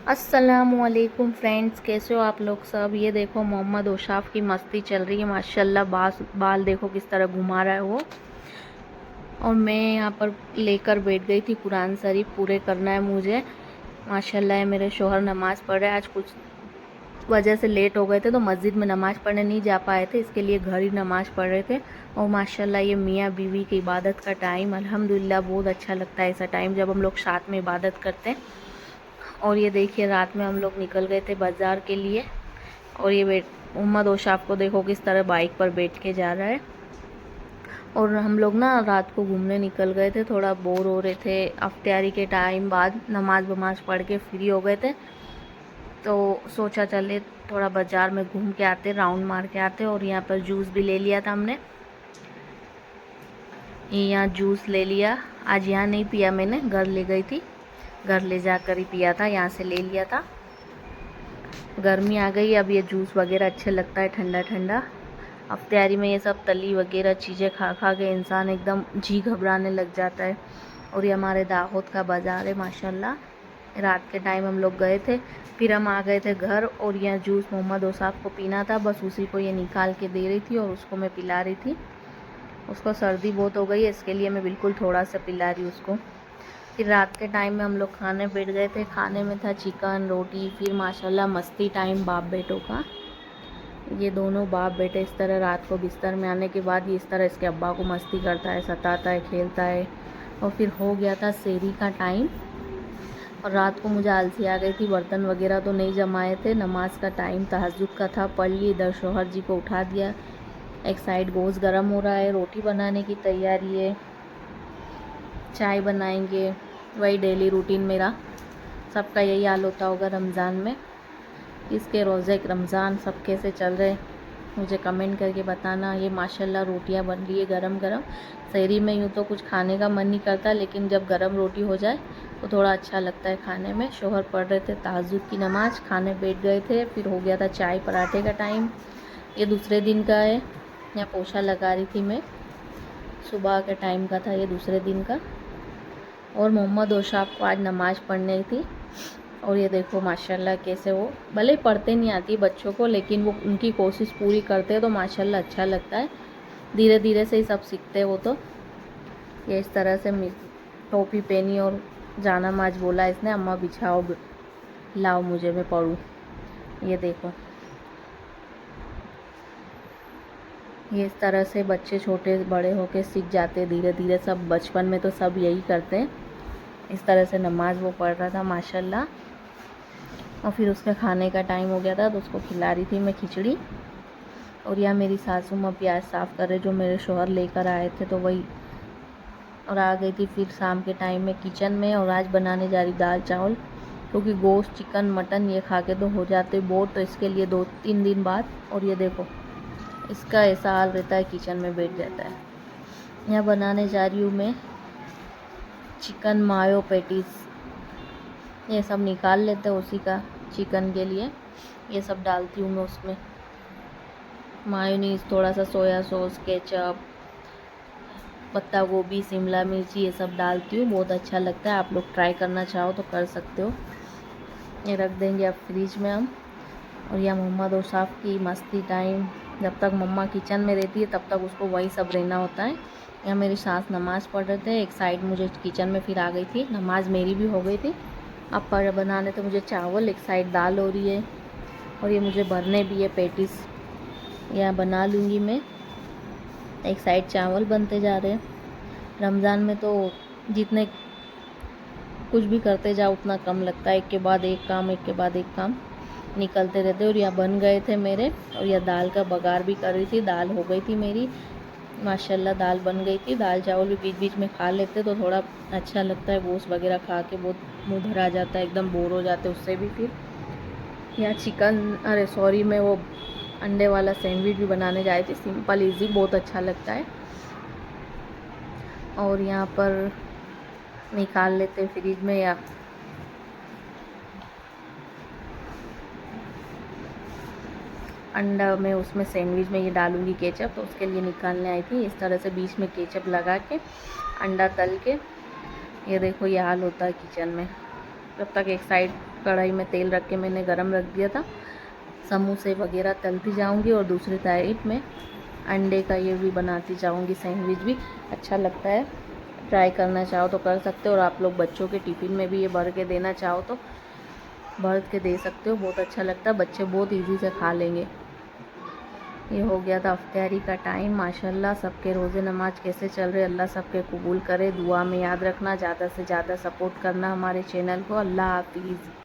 अस्सलामुअलैकुम फ्रेंड्स, कैसे हो आप लोग सब। ये देखो मोहम्मद औशाफ की मस्ती चल रही है माशाल्लाह। बाल देखो किस तरह घुमा रहा है वो। और मैं यहाँ पर लेकर बैठ गई थी, कुरान शरीफ पूरे करना है मुझे। माशाल्लाह है, मेरे शोहर नमाज़ पढ़ रहे हैं। आज कुछ वजह से लेट हो गए थे तो मस्जिद में नमाज़ पढ़ने नहीं जा पाए थे, इसके लिए घर ही नमाज़ पढ़ रहे थे। और माशाल्लाह ये मियाँ बीवी की इबादत का टाइम अल्हम्दुलिल्लाह बहुत अच्छा लगता है ऐसा टाइम जब हम लोग साथ में इबादत करते हैं। और ये देखिए रात में हम लोग निकल गए थे बाज़ार के लिए। और ये मोहम्मद औशाफ को देखो किस तरह बाइक पर बैठ के जा रहा है। और हम लोग ना रात को घूमने निकल गए थे, थोड़ा बोर हो रहे थे। अफ्तारी के टाइम बाद नमाज वमाज पढ़ के फ्री हो गए थे तो सोचा चले थोड़ा बाज़ार में घूम के आते, राउंड मार के आते। और यहाँ पर जूस भी ले लिया था हमने। यहाँ जूस ले लिया, आज यहाँ नहीं पिया मैंने, घर ले गई थी, घर ले जाकर ही पिया था, यहाँ से ले लिया था। गर्मी आ गई, अब ये जूस वगैरह अच्छे लगता है ठंडा ठंडा। अफ्तारी में ये सब तली वगैरह चीज़ें खा खा के इंसान एकदम जी घबराने लग जाता है। और ये हमारे दाहोद का बाज़ार है माशाल्लाह। रात के टाइम हम लोग गए थे, फिर हम आ गए थे घर। और यह जूस मोहम्मद औसाफ को पीना था, बस उसी को ये निकाल के दे रही थी और उसको मैं पिला रही थी। उसको सर्दी बहुत हो गई है, इसके लिए मैं बिल्कुल थोड़ा सा पिला रही उसको। फिर रात के टाइम में हम लोग खाने बैठ गए थे। खाने में था चिकन रोटी। फिर माशाल्लाह मस्ती टाइम बाप बेटों का। ये दोनों बाप बेटे इस तरह रात को बिस्तर में आने के बाद ये इस तरह इसके अब्बा को मस्ती करता है, सताता है, खेलता है। और फिर हो गया था सेहरी का टाइम। और रात को मुझे आलसी आ गई थी, बर्तन वगैरह तो नहीं जमाए थे। नमाज का टाइम तहज्जुद का था, पढ़ ली। इधर शोहर जी को उठा दिया। एक साइड गोश्त गर्म हो रहा है, रोटी बनाने की तैयारी है, चाय बनाएंगे। वही डेली रूटीन मेरा, सबका यही हाल होता होगा रमज़ान में। इसके रोज़े रमज़ान सब कैसे चल रहे मुझे कमेंट करके बताना। ये माशाल्लाह रोटियां बन रही है गरम गरम। सहरी में यूँ तो कुछ खाने का मन नहीं करता, लेकिन जब गरम रोटी हो जाए तो थोड़ा अच्छा लगता है खाने में। शोहर पढ़ रहे थे तहज्जुद की नमाज़, खाने बैठ गए थे। फिर हो गया था चाय पराठे का टाइम। ये दूसरे दिन का है, यहाँ पोछा लगा रही थी मैं, सुबह के टाइम का था ये दूसरे दिन का। और मोहम्मद औशाफ को आज नमाज़ पढ़नी थी। और ये देखो माशाल्लाह कैसे वो, भले ही पढ़ते नहीं आती बच्चों को, लेकिन वो उनकी कोशिश पूरी करते हैं तो माशाल्लाह अच्छा लगता है। धीरे धीरे से ही सब सीखते हैं वो तो। ये इस तरह से टोपी पहनी और जाना माज बोला इसने, अम्मा बिछाओ लाओ मुझे मैं पढ़ूँ। ये देखो ये इस तरह से बच्चे छोटे बड़े होके सीख जाते धीरे धीरे। सब बचपन में तो सब यही करते हैं। इस तरह से नमाज वो पढ़ रहा था माशाल्लाह। और फिर उसका खाने का टाइम हो गया था तो उसको खिला रही थी मैं खिचड़ी। और यहाँ मेरी सासू माँ प्याज साफ़ कर रहे जो मेरे शोहर लेकर आए थे तो वही। और आ गई थी फिर शाम के टाइम में किचन में। और आज बनाने जा रही दाल चावल, क्योंकि गोश्त चिकन मटन ये खा के तो हो जाते बोर, तो इसके लिए 2-3 दिन बाद। और ये देखो इसका ऐसा हाल रहता है, किचन में बैठ जाता है। यहाँ बनाने जा रही हूँ मैं चिकन मायो पैटीज़। ये सब निकाल लेते हैं उसी का चिकन के लिए। ये सब डालती हूँ मैं उसमें, मायोनीज, थोड़ा सा सोया सॉस, केचप, पत्ता गोभी, शिमला मिर्ची, ये सब डालती हूँ। बहुत अच्छा लगता है, आप लोग ट्राई करना चाहो तो कर सकते हो। ये रख देंगे अब फ्रिज में हम। और यह मोहम्मद औसाफ की मस्ती टाइम, जब तक मम्मा किचन में रहती है तब तक उसको वही सब रहना होता है। यहाँ मेरी सास नमाज़ पढ़ रहे थे, एक साइड मुझे किचन में फिर आ गई थी, नमाज मेरी भी हो गई थी। अब पर बनाने तो मुझे चावल, एक साइड दाल हो रही है। और ये मुझे भरने भी है पैटीज़, यह बना लूँगी मैं। एक साइड चावल बनते जा रहे हैं। रमज़ान में तो जितने कुछ भी करते जाओ उतना कम लगता है, एक के बाद एक काम, एक के बाद एक काम निकलते रहते। और यह बन गए थे मेरे। और यह दाल का बघार भी कर रही थी, दाल हो गई थी मेरी माशाल्लाह। दाल बन गई थी। दाल चावल भी बीच बीच में खा लेते तो थोड़ा अच्छा लगता है। गोश्त वगैरह खा के बहुत मुँह भरा जाता है, एकदम बोर हो जाते उससे भी। फिर यहाँ चिकन, अरे सॉरी, मैं वो अंडे वाला सैंडविच भी बनाने जा रही थी, सिंपल इजी, बहुत अच्छा लगता है। और यहाँ पर निकाल लेते फ्रिज में, या अंडा में उसमें सैंडविच में ये डालूंगी केचप, तो उसके लिए निकालने आई थी। इस तरह से बीच में केचप लगा के अंडा तल के। ये देखो ये हाल होता है किचन में। जब तक एक साइड कढ़ाई में तेल रख के मैंने गरम रख दिया था। समोसे वगैरह तलती जाऊंगी और दूसरी साइड में अंडे का ये भी बनाती जाऊंगी। सैंडविच भी अच्छा लगता है, ट्राई करना चाहो तो कर सकते हो। और आप लोग बच्चों के टिफ़िन में भी ये भर के देना चाहो तो भर के दे सकते हो, बहुत अच्छा लगता है, बच्चे बहुत ईजी से खा लेंगे। ये हो गया था अफ्तारी का टाइम। माशाल्लाह सबके रोज़े नमाज कैसे चल रहे, अल्लाह सबके कबूल करे। दुआ में याद रखना, ज़्यादा से ज़्यादा सपोर्ट करना हमारे चैनल को। अल्लाह हाफिज़।